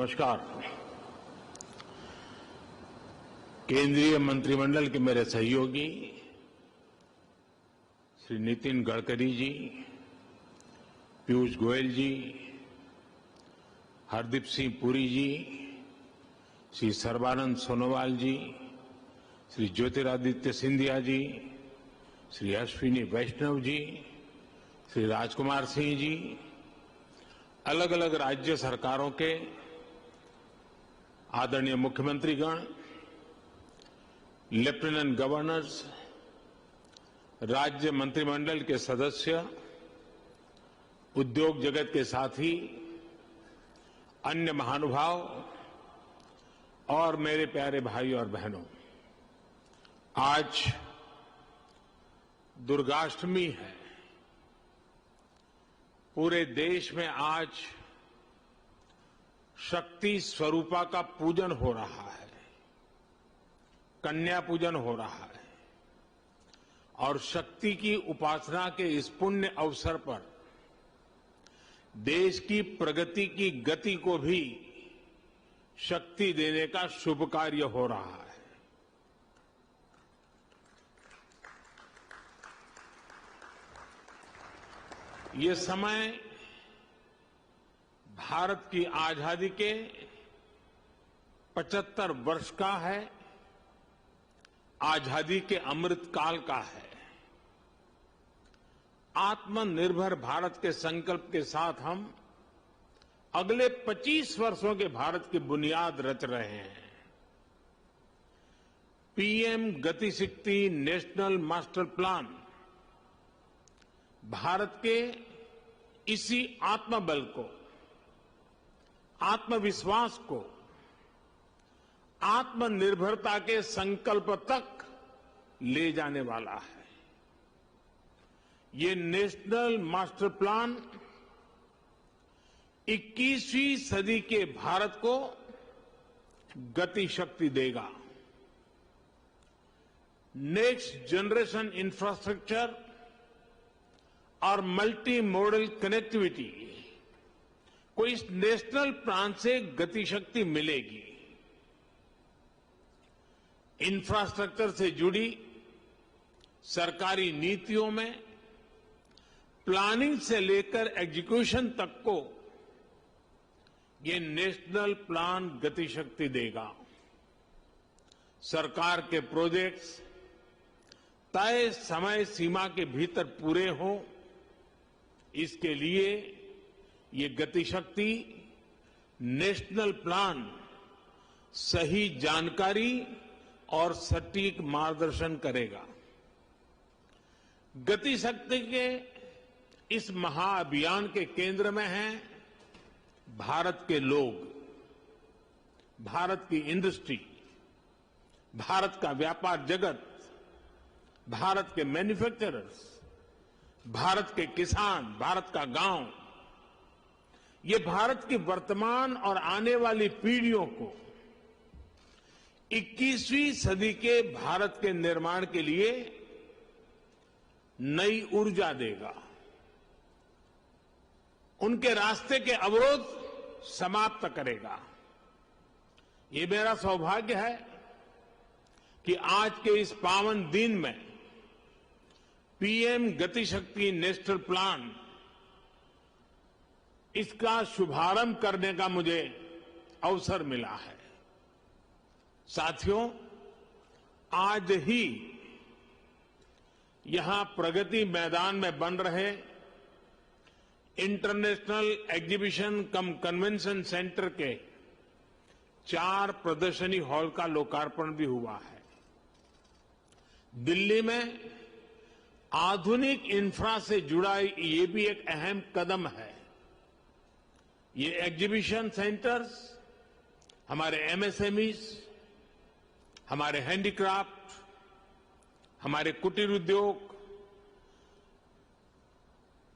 नमस्कार। केंद्रीय मंत्रिमंडल के मेरे सहयोगी श्री नितिन गडकरी जी, पीयूष गोयल जी, हरदीप सिंह पुरी जी, श्री सर्बानंद सोनोवाल जी, श्री ज्योतिरादित्य सिंधिया जी, श्री अश्विनी वैष्णव जी, श्री राजकुमार सिंह जी, अलग अलग राज्य सरकारों के आदरणीय मुख्यमंत्रीगण, लेफ्टिनेंट गवर्नर्स, राज्य मंत्रिमंडल के सदस्य, उद्योग जगत के साथी, अन्य महानुभाव और मेरे प्यारे भाई और बहनों, आज दुर्गाष्टमी है। पूरे देश में आज शक्ति स्वरूपा का पूजन हो रहा है, कन्या पूजन हो रहा है और शक्ति की उपासना के इस पुण्य अवसर पर देश की प्रगति की गति को भी शक्ति देने का शुभ कार्य हो रहा है। ये समय भारत की आजादी के 75 वर्ष का है, आजादी के अमृत काल का है। आत्मनिर्भर भारत के संकल्प के साथ हम अगले 25 वर्षों के भारत की बुनियाद रच रहे हैं। पीएम गति शक्ति नेशनल मास्टर प्लान भारत के इसी आत्मबल को, आत्मविश्वास को, आत्मनिर्भरता के संकल्प तक ले जाने वाला है। ये नेशनल मास्टर प्लान 21वीं सदी के भारत को गति शक्ति देगा। नेक्स्ट जनरेशन इंफ्रास्ट्रक्चर और मल्टी मॉडल कनेक्टिविटी को इस नेशनल प्लान से गति शक्ति मिलेगी। इंफ्रास्ट्रक्चर से जुड़ी सरकारी नीतियों में प्लानिंग से लेकर एग्जीक्यूशन तक को ये नेशनल प्लान गति शक्ति देगा। सरकार के प्रोजेक्ट्स तय समय सीमा के भीतर पूरे हों, इसके लिए ये गति शक्ति नेशनल प्लान सही जानकारी और सटीक मार्गदर्शन करेगा। गति शक्ति के इस महाअभियान के केंद्र में हैं भारत के लोग, भारत की इंडस्ट्री, भारत का व्यापार जगत, भारत के मैन्युफैक्चरर्स, भारत के किसान, भारत का गांव। ये भारत की वर्तमान और आने वाली पीढ़ियों को 21वीं सदी के भारत के निर्माण के लिए नई ऊर्जा देगा। उनके रास्ते के अवरोध समाप्त करेगा। ये मेरा सौभाग्य है कि आज के इस पावन दिन में पीएम गति शक्ति नेशनल प्लान, इसका शुभारंभ करने का मुझे अवसर मिला है। साथियों, आज ही यहां प्रगति मैदान में बन रहे इंटरनेशनल एग्जीबिशन कम कन्वेंशन सेंटर के 4 प्रदर्शनी हॉल का लोकार्पण भी हुआ है। दिल्ली में आधुनिक इंफ्रा से जुड़ा ये भी एक अहम कदम है। ये एग्जीबिशन सेंटर्स हमारे एमएसएमईज, हमारे हैंडीक्राफ्ट, हमारे कुटीर उद्योग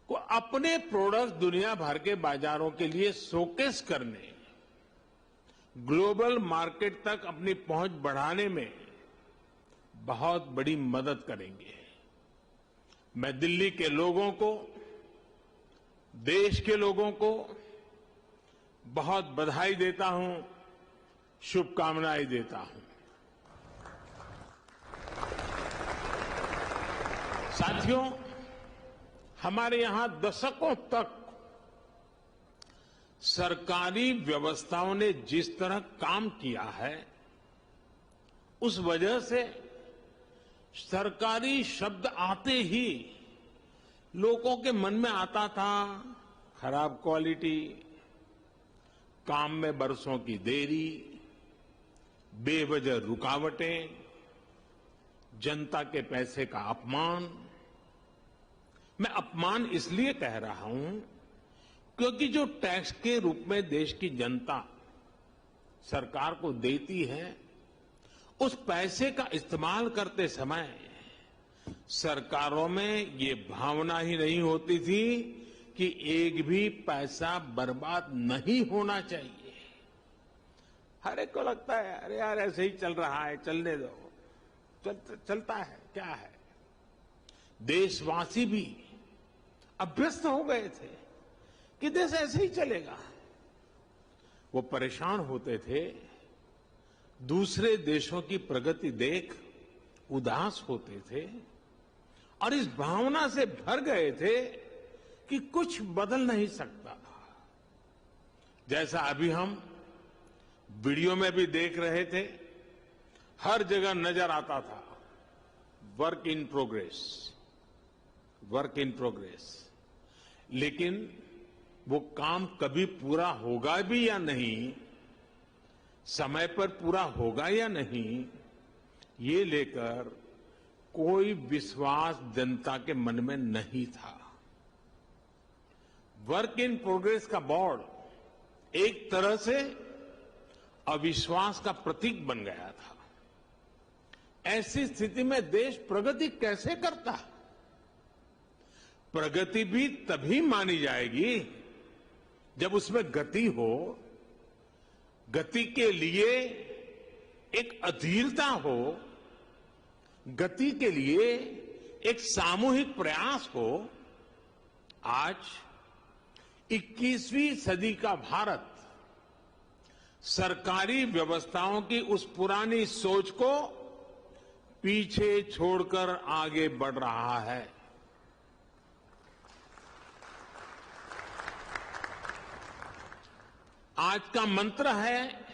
को अपने प्रोडक्ट दुनिया भर के बाजारों के लिए शोकेस करने, ग्लोबल मार्केट तक अपनी पहुंच बढ़ाने में बहुत बड़ी मदद करेंगे। मैं दिल्ली के लोगों को, देश के लोगों को, बहुत बधाई देता हूं, शुभकामनाएं देता हूं। साथियों, हमारे यहां दशकों तक सरकारी व्यवस्थाओं ने जिस तरह काम किया है, उस वजह से सरकारी शब्द आते ही लोगों के मन में आता था खराब क्वालिटी, काम में बरसों की देरी, बेवजह रुकावटें, जनता के पैसे का अपमान। मैं अपमान इसलिए कह रहा हूं क्योंकि जो टैक्स के रूप में देश की जनता सरकार को देती है, उस पैसे का इस्तेमाल करते समय सरकारों में ये भावना ही नहीं होती थी कि एक भी पैसा बर्बाद नहीं होना चाहिए। हर एक को लगता है अरे यार ऐसे ही चल रहा है, चलने दो, चलता है, क्या है। देशवासी भी अभ्यस्त हो गए थे कि देश ऐसे ही चलेगा। वो परेशान होते थे, दूसरे देशों की प्रगति देख उदास होते थे और इस भावना से भर गए थे कि कुछ बदल नहीं सकता। जैसा अभी हम वीडियो में भी देख रहे थे, हर जगह नजर आता था work in progress, work in progress. लेकिन वो काम कभी पूरा होगा भी या नहीं, समय पर पूरा होगा या नहीं, ये लेकर कोई विश्वास जनता के मन में नहीं था। वर्क इन प्रोग्रेस का बोर्ड एक तरह से अविश्वास का प्रतीक बन गया था। ऐसी स्थिति में देश प्रगति कैसे करता? प्रगति भी तभी मानी जाएगी जब उसमें गति हो, गति के लिए एक अधीरता हो, गति के लिए एक सामूहिक प्रयास हो। आज 21वीं सदी का भारत सरकारी व्यवस्थाओं की उस पुरानी सोच को पीछे छोड़कर आगे बढ़ रहा है। आज का मंत्र है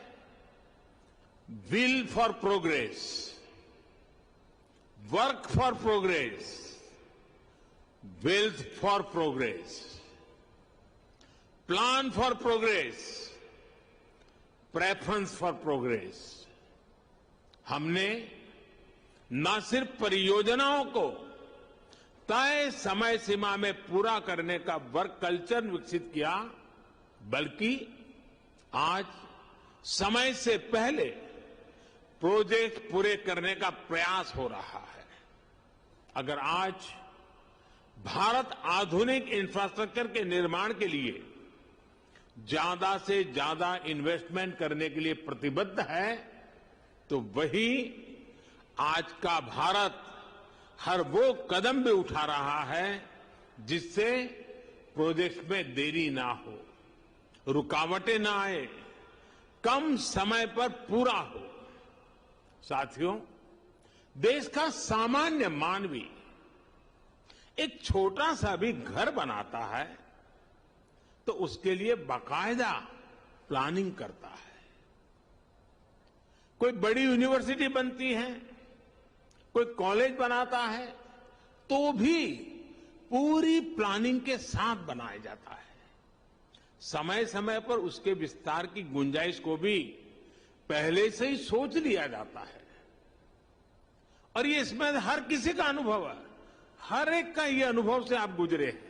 will for progress, work for progress, wealth for progress, plan for progress, preference for progress. हमने न सिर्फ परियोजनाओं को तय समय सीमा में पूरा करने का वर्क कल्चर विकसित किया, बल्कि आज समय से पहले प्रोजेक्ट पूरे करने का प्रयास हो रहा है। अगर आज भारत आधुनिक इंफ्रास्ट्रक्चर के निर्माण के लिए ज्यादा से ज्यादा इन्वेस्टमेंट करने के लिए प्रतिबद्ध है, तो वही आज का भारत हर वो कदम भी उठा रहा है जिससे प्रोजेक्ट में देरी ना हो, रुकावटें ना आए, कम समय पर पूरा हो। साथियों, देश का सामान्य मानवी एक छोटा सा भी घर बनाता है तो उसके लिए बाकायदा प्लानिंग करता है। कोई बड़ी यूनिवर्सिटी बनती है, कोई कॉलेज बनाता है, तो भी पूरी प्लानिंग के साथ बनाया जाता है। समय समय पर उसके विस्तार की गुंजाइश को भी पहले से ही सोच लिया जाता है। और ये इसमें हर किसी का अनुभव है, हर एक का ये अनुभव से आप गुजरे हैं।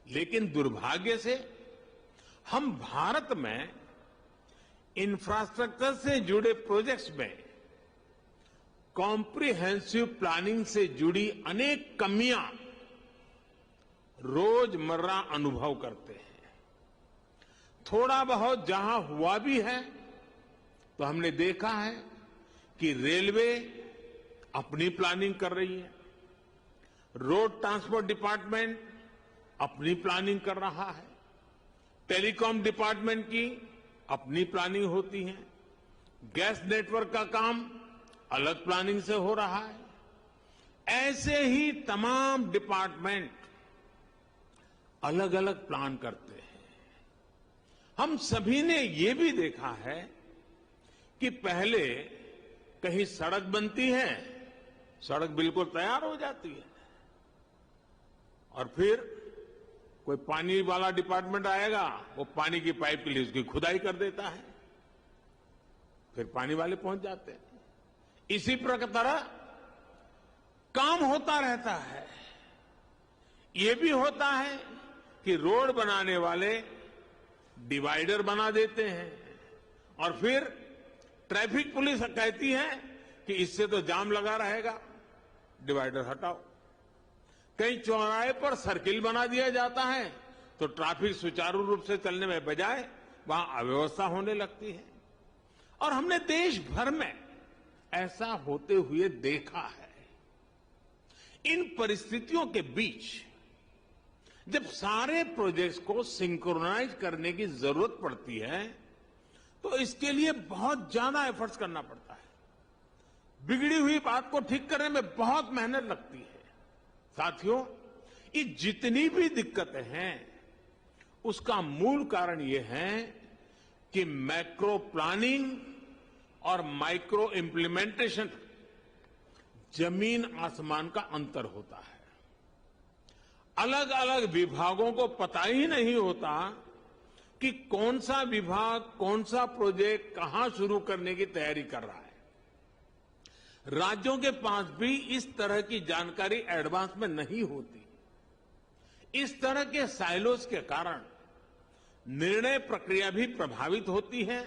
लेकिन दुर्भाग्य से हम भारत में इंफ्रास्ट्रक्चर से जुड़े प्रोजेक्ट्स में कॉम्प्रिहेंसिव प्लानिंग से जुड़ी अनेक कमियां रोजमर्रा अनुभव करते हैं। थोड़ा बहुत जहां हुआ भी है तो हमने देखा है कि रेलवे अपनी प्लानिंग कर रही है, रोड ट्रांसपोर्ट डिपार्टमेंट अपनी प्लानिंग कर रहा है, टेलीकॉम डिपार्टमेंट की अपनी प्लानिंग होती है, गैस नेटवर्क का काम अलग प्लानिंग से हो रहा है। ऐसे ही तमाम डिपार्टमेंट अलग अलग प्लान करते हैं। हम सभी ने ये भी देखा है कि पहले कहीं सड़क बनती है, सड़क बिल्कुल तैयार हो जाती है, और फिर कोई पानी वाला डिपार्टमेंट आएगा, वो पानी की पाइप के लिए उसकी खुदाई कर देता है, फिर पानी वाले पहुंच जाते हैं। इसी तरह काम होता रहता है। ये भी होता है कि रोड बनाने वाले डिवाइडर बना देते हैं और फिर ट्रैफिक पुलिस कहती है कि इससे तो जाम लगा रहेगा, डिवाइडर हटाओ। कहीं चौराहे पर सर्किल बना दिया जाता है तो ट्रैफिक सुचारू रूप से चलने में बजाय वहां अव्यवस्था होने लगती है। और हमने देश भर में ऐसा होते हुए देखा है। इन परिस्थितियों के बीच जब सारे प्रोजेक्ट्स को सिंक्रोनाइज करने की जरूरत पड़ती है तो इसके लिए बहुत ज्यादा एफर्ट्स करना पड़ता है। बिगड़ी हुई बात को ठीक करने में बहुत मेहनत लगती है। साथियों, ये जितनी भी दिक्कतें हैं उसका मूल कारण ये है कि मैक्रो प्लानिंग और माइक्रो इम्प्लीमेंटेशन जमीन आसमान का अंतर होता है। अलग अलग विभागों को पता ही नहीं होता कि कौन सा विभाग कौन सा प्रोजेक्ट कहां शुरू करने की तैयारी कर रहा है। राज्यों के पास भी इस तरह की जानकारी एडवांस में नहीं होती। इस तरह के साइलोस के कारण निर्णय प्रक्रिया भी प्रभावित होती है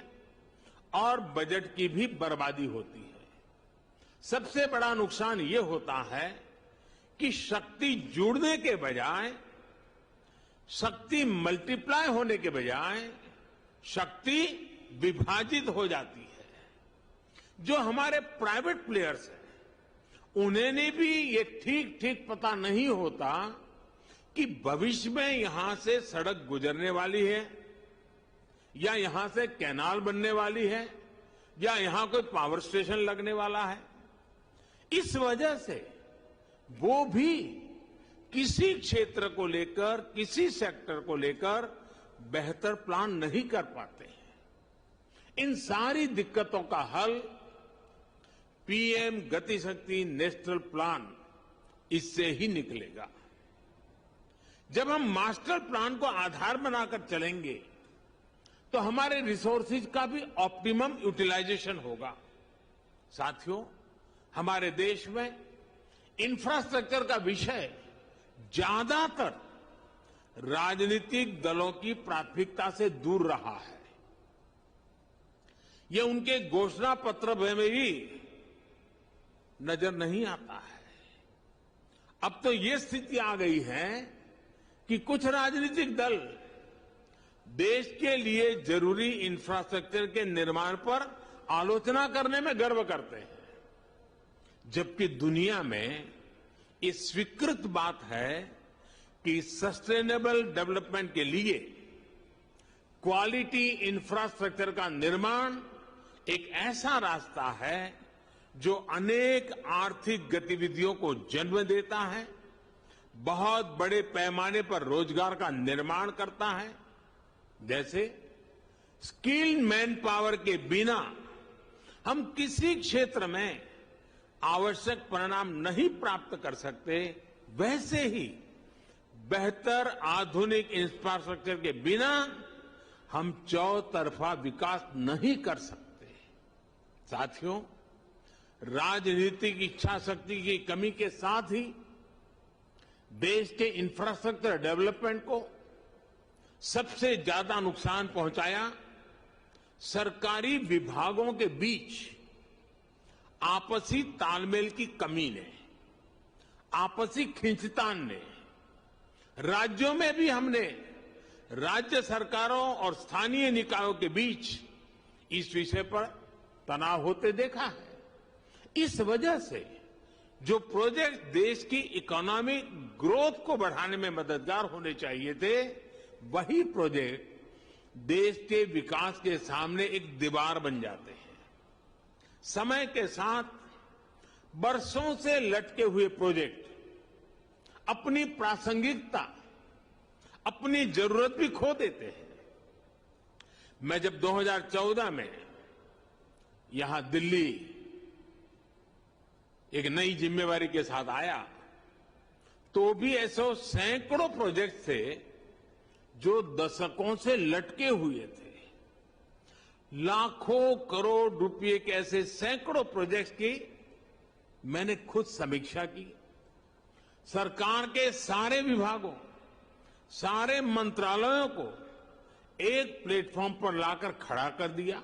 और बजट की भी बर्बादी होती है। सबसे बड़ा नुकसान ये होता है कि शक्ति जुड़ने के बजाय, शक्ति मल्टीप्लाई होने के बजाय शक्ति विभाजित हो जाती है। जो हमारे प्राइवेट प्लेयर्स हैं उन्हें भी ये ठीक ठीक पता नहीं होता कि भविष्य में यहां से सड़क गुजरने वाली है या यहां से कैनाल बनने वाली है या यहां कोई पावर स्टेशन लगने वाला है। इस वजह से वो भी किसी क्षेत्र को लेकर, किसी सेक्टर को लेकर बेहतर प्लान नहीं कर पाते हैं। इन सारी दिक्कतों का हल पीएम गति शक्ति नेशनल प्लान इससे ही निकलेगा। जब हम मास्टर प्लान को आधार बनाकर चलेंगे तो हमारे रिसोर्सेज का भी ऑप्टिमम यूटिलाइजेशन होगा। साथियों, हमारे देश में इंफ्रास्ट्रक्चर का विषय ज्यादातर राजनीतिक दलों की प्राथमिकता से दूर रहा है। ये उनके घोषणा पत्र में भी नजर नहीं आता है। अब तो ये स्थिति आ गई है कि कुछ राजनीतिक दल देश के लिए जरूरी इंफ्रास्ट्रक्चर के निर्माण पर आलोचना करने में गर्व करते हैं, जबकि दुनिया में ये स्वीकृत बात है कि सस्टेनेबल डेवलपमेंट के लिए क्वालिटी इंफ्रास्ट्रक्चर का निर्माण एक ऐसा रास्ता है जो अनेक आर्थिक गतिविधियों को जन्म देता है, बहुत बड़े पैमाने पर रोजगार का निर्माण करता है। जैसे स्किल्ड मैन पावर के बिना हम किसी क्षेत्र में आवश्यक परिणाम नहीं प्राप्त कर सकते, वैसे ही बेहतर आधुनिक इंफ्रास्ट्रक्चर के बिना हम चौतरफा विकास नहीं कर सकते। साथियों, राजनीतिक इच्छा शक्ति की कमी के साथ ही देश के इंफ्रास्ट्रक्चर डेवलपमेंट को सबसे ज्यादा नुकसान पहुंचाया सरकारी विभागों के बीच आपसी तालमेल की कमी ने, आपसी खींचतान ने। राज्यों में भी हमने राज्य सरकारों और स्थानीय निकायों के बीच इस विषय पर तनाव होते देखा है। इस वजह से जो प्रोजेक्ट देश की इकोनॉमिक ग्रोथ को बढ़ाने में मददगार होने चाहिए थे, वही प्रोजेक्ट देश के विकास के सामने एक दीवार बन जाते हैं। समय के साथ बरसों से लटके हुए प्रोजेक्ट अपनी प्रासंगिकता, अपनी जरूरत भी खो देते हैं। मैं जब 2014 में यहां दिल्ली एक नई जिम्मेवारी के साथ आया, तो भी ऐसे सैकड़ों प्रोजेक्ट थे जो दशकों से लटके हुए थे। लाखों करोड़ रुपए के ऐसे सैकड़ों प्रोजेक्ट्स की मैंने खुद समीक्षा की। सरकार के सारे विभागों, सारे मंत्रालयों को एक प्लेटफॉर्म पर लाकर खड़ा कर दिया,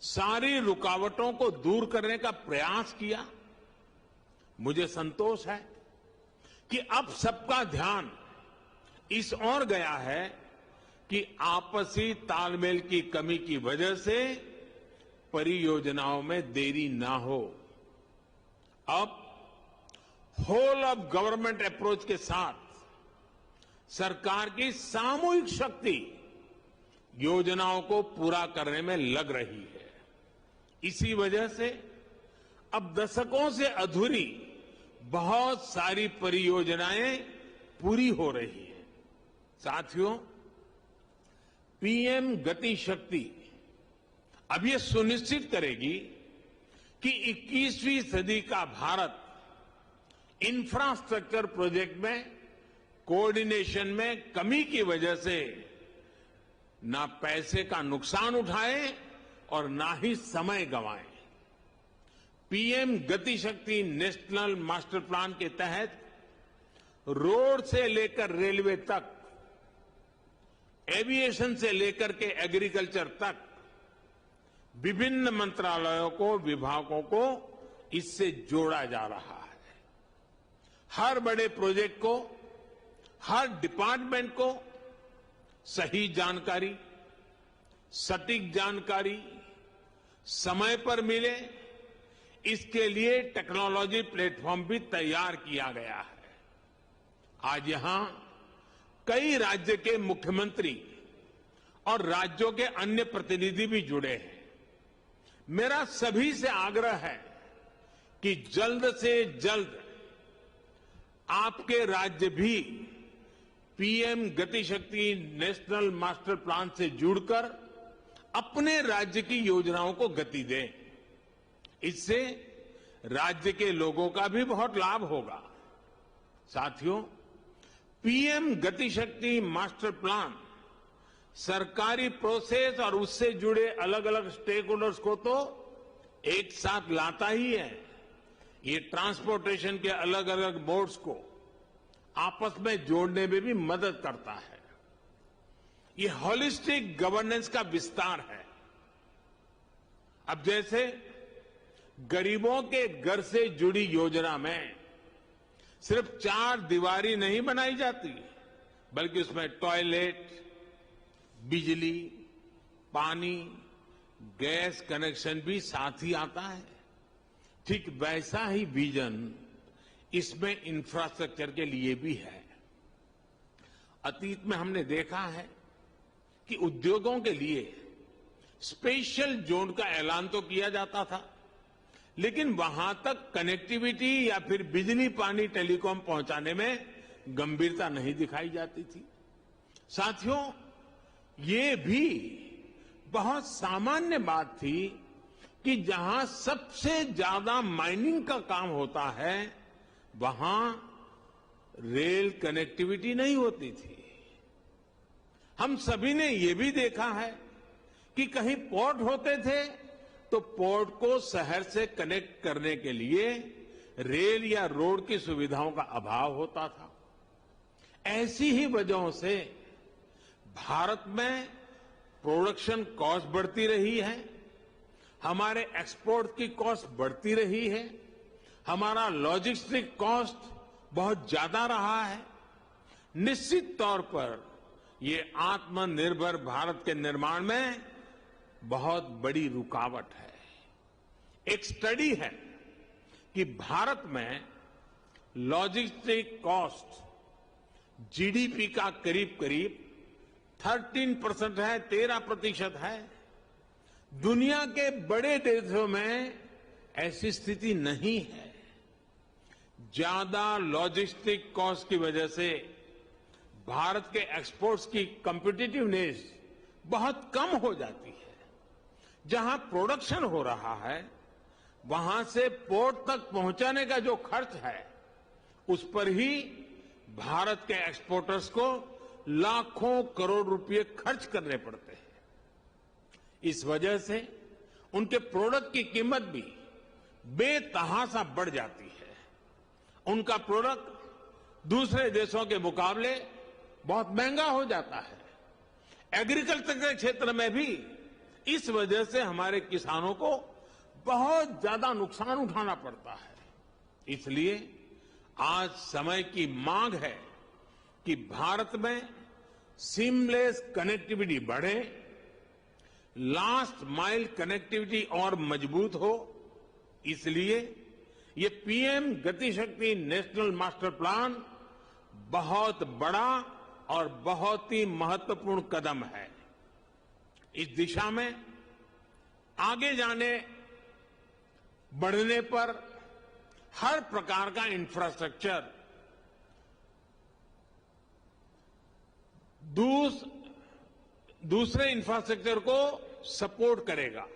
सारी रुकावटों को दूर करने का प्रयास किया। मुझे संतोष है कि अब सबका ध्यान इस ओर गया है कि आपसी तालमेल की कमी की वजह से परियोजनाओं में देरी ना हो। अब होल ऑफ गवर्नमेंट अप्रोच के साथ सरकार की सामूहिक शक्ति योजनाओं को पूरा करने में लग रही है। इसी वजह से अब दशकों से अधूरी बहुत सारी परियोजनाएं पूरी हो रही हैं। साथियों, पीएम गति शक्ति अब ये सुनिश्चित करेगी कि 21वीं सदी का भारत इंफ्रास्ट्रक्चर प्रोजेक्ट में कोऑर्डिनेशन में कमी की वजह से ना पैसे का नुकसान उठाए और ना ही समय गंवाए। पीएम गति शक्ति नेशनल मास्टर प्लान के तहत रोड से लेकर रेलवे तक, एविएशन से लेकर के एग्रीकल्चर तक विभिन्न मंत्रालयों को, विभागों को इससे जोड़ा जा रहा है। हर बड़े प्रोजेक्ट को, हर डिपार्टमेंट को सही जानकारी, सटीक जानकारी समय पर मिले, इसके लिए टेक्नोलॉजी प्लेटफॉर्म भी तैयार किया गया है। आज यहां कई राज्य के मुख्यमंत्री और राज्यों के अन्य प्रतिनिधि भी जुड़े हैं। मेरा सभी से आग्रह है कि जल्द से जल्द आपके राज्य भी पीएम गति शक्ति नेशनल मास्टर प्लान से जुड़कर अपने राज्य की योजनाओं को गति दें। इससे राज्य के लोगों का भी बहुत लाभ होगा। साथियों, पीएम गति शक्ति मास्टर प्लान सरकारी प्रोसेस और उससे जुड़े अलग अलग स्टेक होल्डर्स को तो एक साथ लाता ही है। ये ट्रांसपोर्टेशन के अलग अलग मोड्स को आपस में जोड़ने में भी मदद करता है। ये होलिस्टिक गवर्नेंस का विस्तार है। अब जैसे गरीबों के घर से जुड़ी योजना में सिर्फ 4 दीवारी नहीं बनाई जाती, बल्कि उसमें टॉयलेट, बिजली, पानी, गैस कनेक्शन भी साथ ही आता है। ठीक वैसा ही विजन इसमें इंफ्रास्ट्रक्चर के लिए भी है। अतीत में हमने देखा है कि उद्योगों के लिए स्पेशल जोन का ऐलान तो किया जाता था, लेकिन वहां तक कनेक्टिविटी या फिर बिजली, पानी, टेलीकॉम पहुंचाने में गंभीरता नहीं दिखाई जाती थी। साथियों, ये भी बहुत सामान्य बात थी कि जहां सबसे ज्यादा माइनिंग का काम होता है, वहां रेल कनेक्टिविटी नहीं होती थी। हम सभी ने ये भी देखा है कि कहीं पोर्ट होते थे तो पोर्ट को शहर से कनेक्ट करने के लिए रेल या रोड की सुविधाओं का अभाव होता था। ऐसी ही वजहों से भारत में प्रोडक्शन कॉस्ट बढ़ती रही है, हमारे एक्सपोर्ट की कॉस्ट बढ़ती रही है, हमारा लॉजिस्टिक कॉस्ट बहुत ज्यादा रहा है। निश्चित तौर पर ये आत्मनिर्भर भारत के निर्माण में बहुत बड़ी रुकावट है। एक स्टडी है कि भारत में लॉजिस्टिक कॉस्ट जीडीपी का करीब करीब 13% है, 13% है। दुनिया के बड़े देशों में ऐसी स्थिति नहीं है। ज्यादा लॉजिस्टिक कॉस्ट की वजह से भारत के एक्सपोर्ट्स की कॉम्पिटिटिवनेस बहुत कम हो जाती है। जहां प्रोडक्शन हो रहा है, वहां से पोर्ट तक पहुंचाने का जो खर्च है, उस पर ही भारत के एक्सपोर्टर्स को लाखों करोड़ रुपए खर्च करने पड़ते हैं। इस वजह से उनके प्रोडक्ट की कीमत भी बेतहाशा बढ़ जाती है। उनका प्रोडक्ट दूसरे देशों के मुकाबले बहुत महंगा हो जाता है। एग्रीकल्चर के क्षेत्र में भी इस वजह से हमारे किसानों को बहुत ज्यादा नुकसान उठाना पड़ता है। इसलिए आज समय की मांग है कि भारत में सीमलेस कनेक्टिविटी बढ़े, लास्ट माइल कनेक्टिविटी और मजबूत हो। इसलिए ये पीएम गति शक्ति नेशनल मास्टर प्लान बहुत बड़ा और बहुत ही महत्वपूर्ण कदम है। इस दिशा में आगे बढ़ने पर हर प्रकार का इंफ्रास्ट्रक्चर दूसरे इंफ्रास्ट्रक्चर को सपोर्ट करेगा,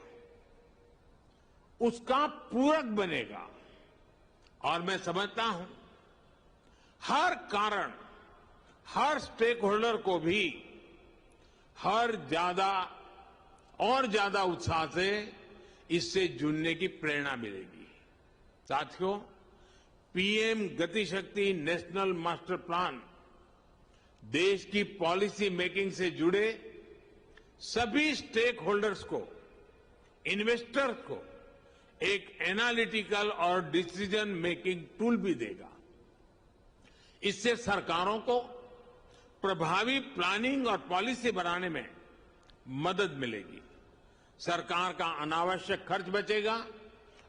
उसका पूरक बनेगा। और मैं समझता हूं हर कारण, हर स्टेक होल्डर को भी ज्यादा उत्साह से इससे जुड़ने की प्रेरणा मिलेगी। साथियों, पीएम गति शक्ति नेशनल मास्टर प्लान देश की पॉलिसी मेकिंग से जुड़े सभी स्टेक होल्डर्स को, इन्वेस्टर्स को एक एनालिटिकल और डिसीजन मेकिंग टूल भी देगा। इससे सरकारों को प्रभावी प्लानिंग और पॉलिसी बनाने में मदद मिलेगी। सरकार का अनावश्यक खर्च बचेगा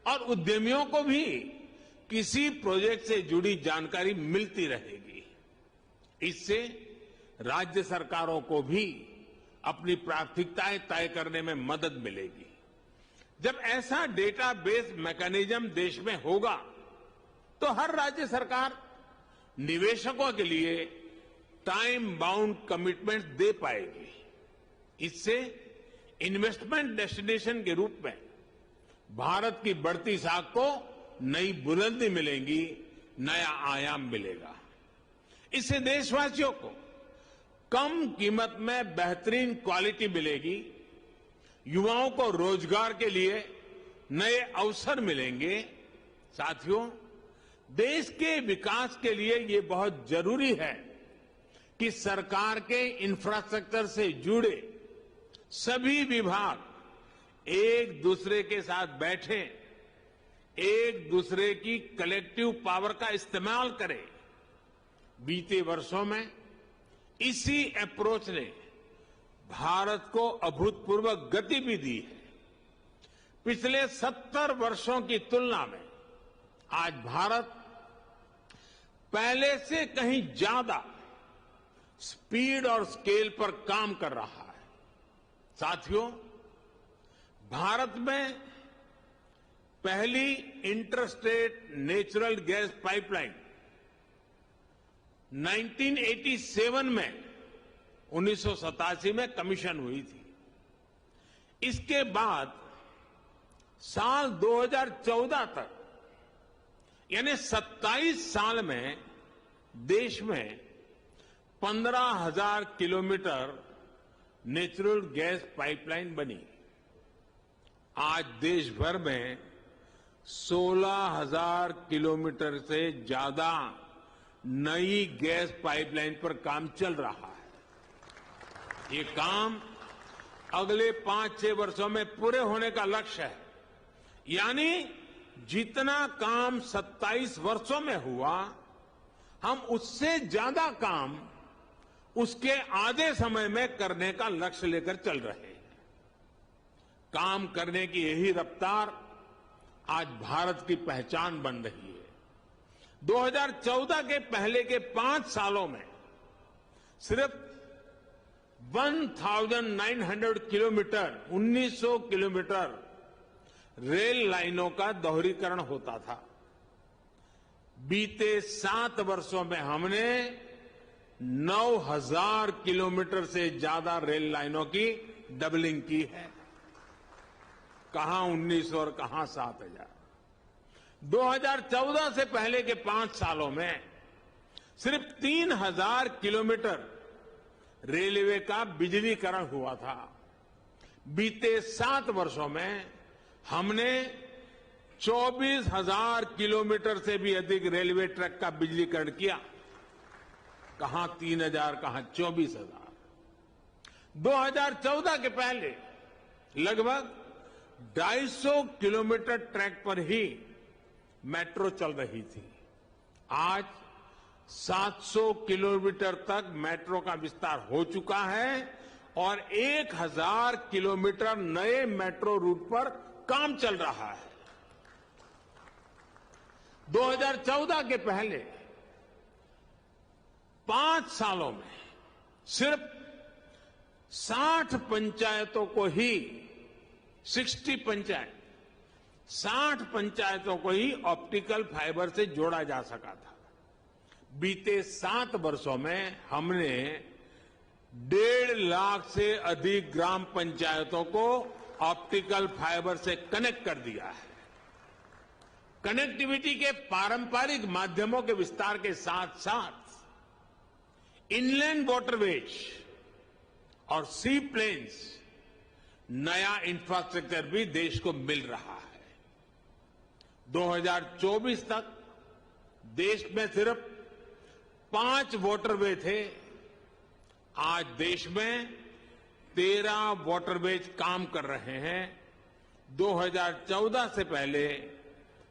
और उद्यमियों को भी किसी प्रोजेक्ट से जुड़ी जानकारी मिलती रहेगी। इससे राज्य सरकारों को भी अपनी प्राथमिकताएं तय करने में मदद मिलेगी। जब ऐसा डेटाबेस मैकेनिज्म देश में होगा, तो हर राज्य सरकार निवेशकों के लिए टाइम बाउंड कमिटमेंट दे पाएगी। इससे इन्वेस्टमेंट डेस्टिनेशन के रूप में भारत की बढ़ती साख को नई बुलंदी मिलेगी, नया आयाम मिलेगा। इससे देशवासियों को कम कीमत में बेहतरीन क्वालिटी मिलेगी, युवाओं को रोजगार के लिए नए अवसर मिलेंगे। साथियों, देश के विकास के लिए ये बहुत जरूरी है कि सरकार के इंफ्रास्ट्रक्चर से जुड़े सभी विभाग एक दूसरे के साथ बैठे, एक दूसरे की कलेक्टिव पावर का इस्तेमाल करें। बीते वर्षों में इसी अप्रोच ने भारत को अभूतपूर्व गति भी दी है। पिछले 70 वर्षों की तुलना में आज भारत पहले से कहीं ज्यादा स्पीड और स्केल पर काम कर रहा है। साथियों, भारत में पहली इंटरस्टेट नेचुरल गैस पाइपलाइन 1987 में 1987 में कमीशन हुई थी। इसके बाद साल 2014 तक यानी 27 साल में देश में 15,000 किलोमीटर नेचुरल गैस पाइपलाइन बनी। आज देश भर में 16,000 किलोमीटर से ज्यादा नई गैस पाइपलाइन पर काम चल रहा है। ये काम अगले 5-6 वर्षों में पूरे होने का लक्ष्य है। यानी जितना काम 27 वर्षों में हुआ, हम उससे ज्यादा काम उसके आधे समय में करने का लक्ष्य लेकर चल रहे हैं। काम करने की यही रफ्तार आज भारत की पहचान बन रही है। 2014 के पहले के 5 सालों में सिर्फ 1900 किलोमीटर 1900 किलोमीटर रेल लाइनों का दोहरीकरण होता था। बीते 7 वर्षों में हमने 9000 किलोमीटर से ज्यादा रेल लाइनों की डबलिंग की है। कहां 1900 और कहां 7000। 2014 से पहले के 5 सालों में सिर्फ 3000 किलोमीटर रेलवे का बिजलीकरण हुआ था। बीते 7 वर्षों में हमने 24,000 किलोमीटर से भी अधिक रेलवे ट्रैक का बिजलीकरण किया। कहां 3,000, कहां 24,000। 2014 के पहले लगभग 250 किलोमीटर ट्रैक पर ही मेट्रो चल रही थी। आज 700 किलोमीटर तक मेट्रो का विस्तार हो चुका है और 1000 किलोमीटर नए मेट्रो रूट पर काम चल रहा है। 2014 के पहले 5 सालों में सिर्फ 60 पंचायतों को ही 60 पंचायतों को ही ऑप्टिकल फाइबर से जोड़ा जा सका था। बीते 7 वर्षों में हमने 1.5 लाख से अधिक ग्राम पंचायतों को ऑप्टिकल फाइबर से कनेक्ट कर दिया है। कनेक्टिविटी के पारंपरिक माध्यमों के विस्तार के साथ साथ इनलैंड वाटरवेज और सी प्लेन्स नया इंफ्रास्ट्रक्चर भी देश को मिल रहा है। 2024 तक देश में सिर्फ 5 वाटरवे थे। आज देश में 13 वाटरवेज काम कर रहे हैं। 2014 से पहले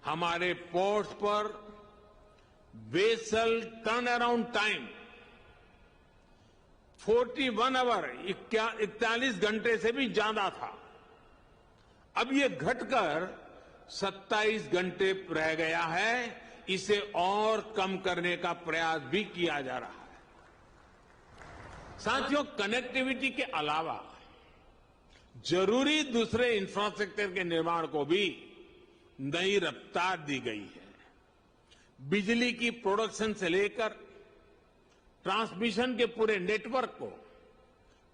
हमारे पोर्ट्स पर vessel turn around time 41 hour 41 घंटे से भी ज्यादा था। अब ये घटकर 27 घंटे रह गया है। इसे और कम करने का प्रयास भी किया जा रहा है। साथियों, कनेक्टिविटी के अलावा जरूरी दूसरे इंफ्रास्ट्रक्चर के निर्माण को भी नई रफ्तार दी गई है। बिजली की प्रोडक्शन से लेकर ट्रांसमिशन के पूरे नेटवर्क को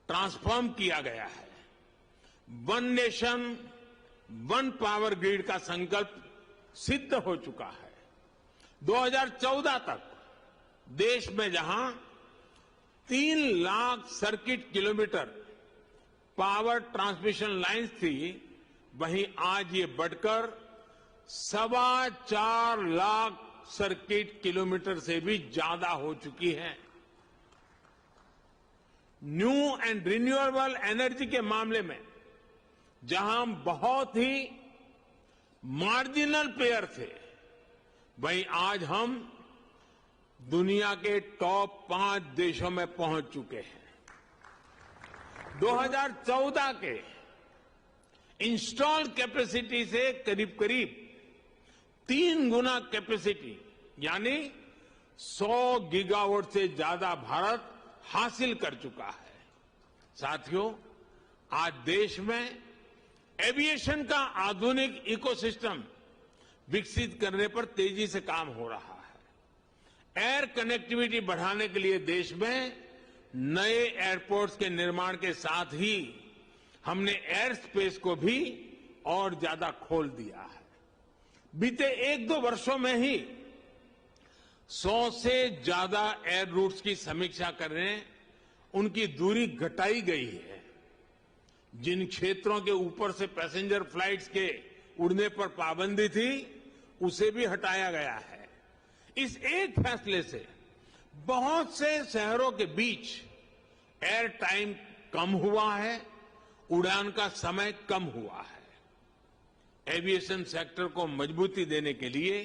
ट्रांसफॉर्म किया गया है। One nation one power grid का संकल्प सिद्ध हो चुका है। 2014 तक देश में जहां 3 lakh circuit kilometre power transmission lines थी, वहीं आज ये बढ़कर 4.25 लाख सर्किट किलोमीटर से भी ज्यादा हो चुकी है। न्यू एंड रिन्यूएबल एनर्जी के मामले में जहां हम बहुत ही मार्जिनल प्लेयर थे, वहीं आज हम दुनिया के टॉप 5 देशों में पहुंच चुके हैं। 2014 के इंस्टॉल्ड कैपेसिटी से करीब करीब 3 गुना कैपेसिटी यानी 100 गीगावाट से ज्यादा भारत हासिल कर चुका है। साथियों, आज देश में एविएशन का आधुनिक इकोसिस्टम विकसित करने पर तेजी से काम हो रहा है। एयर कनेक्टिविटी बढ़ाने के लिए देश में नए एयरपोर्ट्स के निर्माण के साथ ही हमने एयर स्पेस को भी और ज्यादा खोल दिया है। बीते 1-2 वर्षों में ही 100 से ज्यादा एयर रूट्स की समीक्षा करने उनकी दूरी घटाई गई है। जिन क्षेत्रों के ऊपर से पैसेंजर फ्लाइट्स के उड़ने पर पाबंदी थी, उसे भी हटाया गया है। इस एक फैसले से बहुत से शहरों के बीच एयर टाइम कम हुआ है, उड़ान का समय कम हुआ है। एविएशन सेक्टर को मजबूती देने के लिए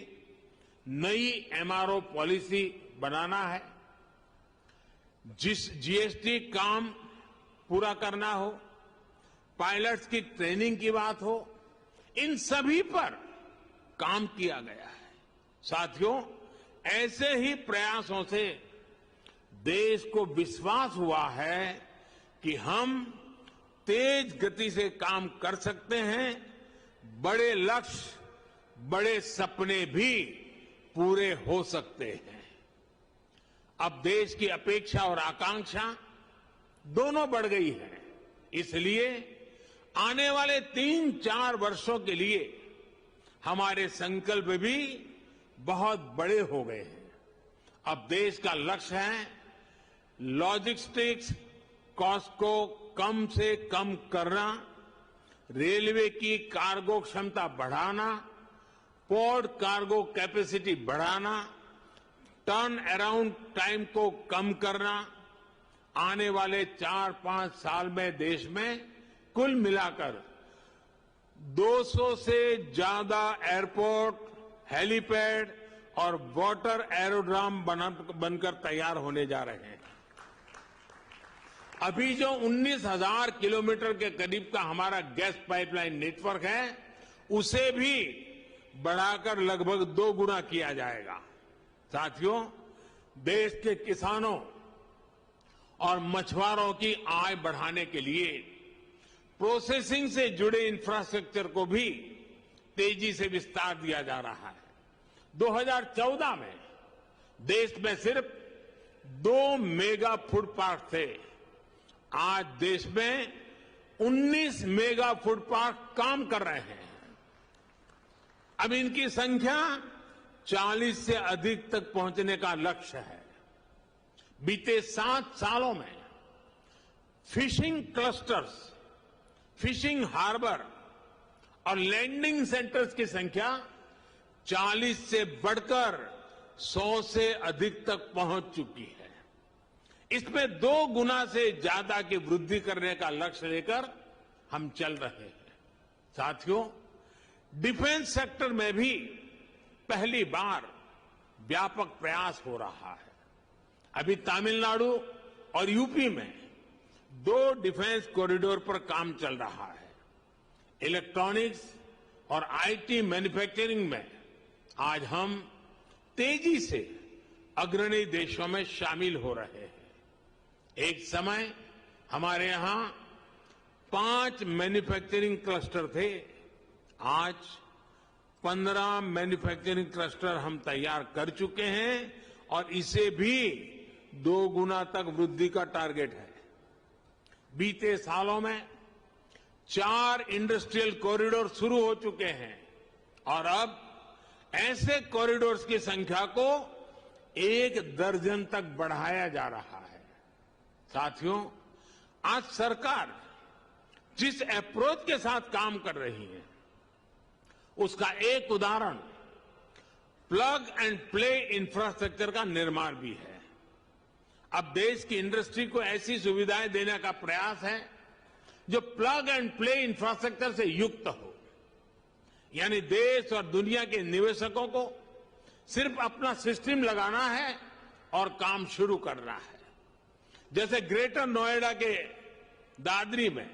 नई एमआरओ पॉलिसी बनाना है। जिस जीएसटी काम पूरा करना हो, पायलट्स की ट्रेनिंग की बात हो, इन सभी पर काम किया गया है। साथियों, ऐसे ही प्रयासों से देश को विश्वास हुआ है कि हम तेज गति से काम कर सकते हैं, बड़े लक्ष्य, बड़े सपने भी पूरे हो सकते हैं। अब देश की अपेक्षा और आकांक्षा दोनों बढ़ गई है। इसलिए आने वाले 3-4 वर्षों के लिए हमारे संकल्प भी बहुत बड़े हो गए हैं। अब देश का लक्ष्य है लॉजिस्टिक्स कॉस्ट को कम से कम करना, रेलवे की कार्गो क्षमता बढ़ाना, पोर्ट कार्गो कैपेसिटी बढ़ाना, टर्न अराउंड टाइम को कम करना। आने वाले 4-5 साल में देश में कुल मिलाकर 200 से ज्यादा एयरपोर्ट, हेलीपैड और वाटर एरोड्राम बनकर तैयार होने जा रहे हैं। अभी जो 19,000 किलोमीटर के करीब का हमारा गैस पाइपलाइन नेटवर्क है, उसे भी बढ़ाकर लगभग 2 गुना किया जाएगा। साथियों, देश के किसानों और मछुआरों की आय बढ़ाने के लिए प्रोसेसिंग से जुड़े इंफ्रास्ट्रक्चर को भी तेजी से विस्तार दिया जा रहा है। 2014 में देश में सिर्फ 2 मेगा फूड पार्क थे। आज देश में 19 मेगा फूड पार्क काम कर रहे हैं। अब इनकी संख्या 40 से अधिक तक पहुंचने का लक्ष्य है। बीते 7 सालों में फिशिंग क्लस्टर्स, फिशिंग हार्बर और लैंडिंग सेंटर्स की संख्या 40 से बढ़कर 100 से अधिक तक पहुंच चुकी है। इसमें 2 गुना से ज्यादा की वृद्धि करने का लक्ष्य लेकर हम चल रहे हैं। साथियों, डिफेंस सेक्टर में भी पहली बार व्यापक प्रयास हो रहा है। अभी तमिलनाडु और यूपी में 2 डिफेंस कॉरिडोर पर काम चल रहा है। इलेक्ट्रॉनिक्स और आईटी मैन्युफैक्चरिंग में आज हम तेजी से अग्रणी देशों में शामिल हो रहे हैं। एक समय हमारे यहां 5 मैन्युफैक्चरिंग क्लस्टर थे। आज 15 मैन्युफैक्चरिंग क्लस्टर हम तैयार कर चुके हैं और इसे भी 2 गुना तक वृद्धि का टारगेट है। बीते सालों में 4 इंडस्ट्रियल कॉरिडोर शुरू हो चुके हैं और अब ऐसे कॉरिडोर्स की संख्या को 1 दर्जन तक बढ़ाया जा रहा है। साथियों, आज सरकार जिस अप्रोच के साथ काम कर रही है, उसका एक उदाहरण प्लग एंड प्ले इंफ्रास्ट्रक्चर का निर्माण भी है। अब देश की इंडस्ट्री को ऐसी सुविधाएं देने का प्रयास है जो प्लग एंड प्ले इंफ्रास्ट्रक्चर से युक्त हो, यानी देश और दुनिया के निवेशकों को सिर्फ अपना सिस्टम लगाना है और काम शुरू करना है। जैसे ग्रेटर नोएडा के दादरी में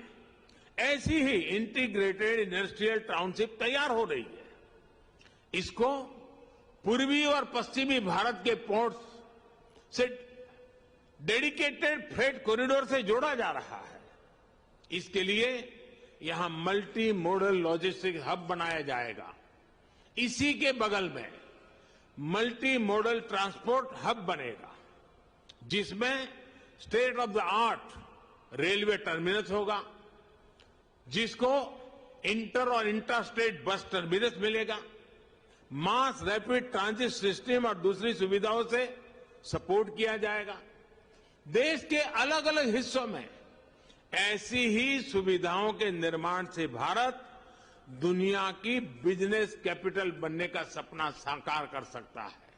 ऐसी ही इंटीग्रेटेड इंडस्ट्रियल टाउनशिप तैयार हो रही है। इसको पूर्वी और पश्चिमी भारत के पोर्ट्स से डेडिकेटेड फ्रेट कॉरिडोर से जोड़ा जा रहा है। इसके लिए यहां मल्टी मॉडल लॉजिस्टिक हब बनाया जाएगा। इसी के बगल में मल्टी मॉडल ट्रांसपोर्ट हब बनेगा, जिसमें state of the art railway terminus होगा, जिसको इंटर और इंटर स्टेट बस टर्मिनस मिलेगा, मास रैपिड ट्रांजिट सिस्टम और दूसरी सुविधाओं से सपोर्ट किया जाएगा। देश के अलग अलग हिस्सों में ऐसी ही सुविधाओं के निर्माण से भारत दुनिया की बिजनेस कैपिटल बनने का सपना साकार कर सकता है।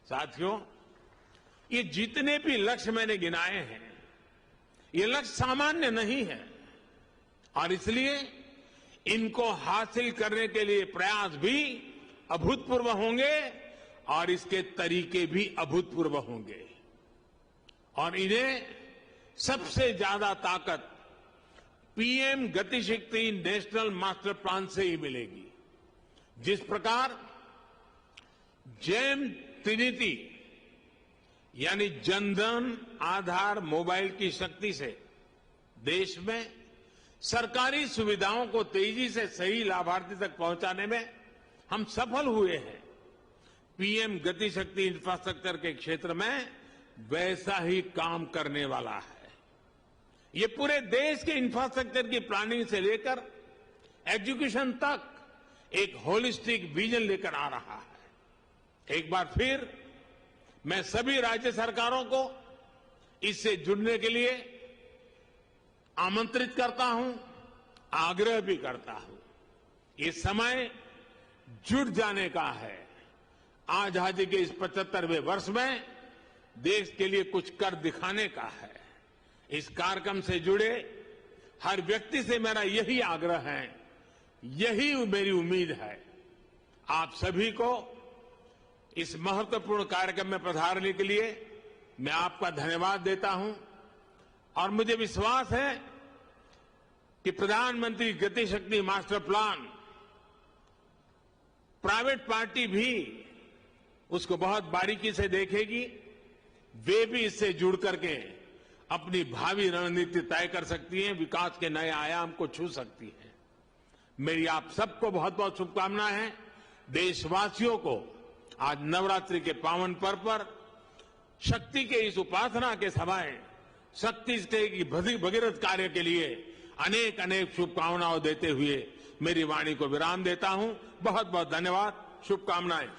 साथियों, ये जितने भी लक्ष्य मैंने गिनाए हैं, ये लक्ष्य सामान्य नहीं है और इसलिए इनको हासिल करने के लिए प्रयास भी अभूतपूर्व होंगे और इसके तरीके भी अभूतपूर्व होंगे और इन्हें सबसे ज्यादा ताकत PM Gatishakti national master plan से ही मिलेगी। जिस प्रकार जेम ट्रिनिटी यानी जनधन आधार मोबाइल की शक्ति से देश में सरकारी सुविधाओं को तेजी से सही लाभार्थी तक पहुंचाने में हम सफल हुए हैं। पीएम गति शक्ति इंफ्रास्ट्रक्चर के क्षेत्र में वैसा ही काम करने वाला है। ये पूरे देश के इंफ्रास्ट्रक्चर की प्लानिंग से लेकर एजुकेशन तक एक होलिस्टिक विजन लेकर आ रहा है। एक बार फिर मैं सभी राज्य सरकारों को इससे जुड़ने के लिए आमंत्रित करता हूं, आग्रह भी करता हूं। ये समय जुट जाने का है। आजादी के इस 75वें वर्ष में देश के लिए कुछ कर दिखाने का है। इस कार्यक्रम से जुड़े हर व्यक्ति से मेरा यही आग्रह है, यही मेरी उम्मीद है। आप सभी को इस महत्वपूर्ण कार्यक्रम में पधारने के लिए मैं आपका धन्यवाद देता हूं और मुझे विश्वास है कि प्रधानमंत्री गति शक्ति मास्टर प्लान प्राइवेट पार्टी भी उसको बहुत बारीकी से देखेगी। वे भी इससे जुड़ करके अपनी भावी रणनीति तय कर सकती हैं, विकास के नए आयाम को छू सकती हैं। मेरी आप सबको बहुत बहुत शुभकामनाएं हैं। देशवासियों को आज नवरात्रि के पावन पर्व पर शक्ति के इस उपासना के समय शक्ति की भगीरथ कार्य के लिए अनेक अनेक शुभकामनाओं देते हुए मेरी वाणी को विराम देता हूं। बहुत बहुत धन्यवाद, शुभकामनाएं।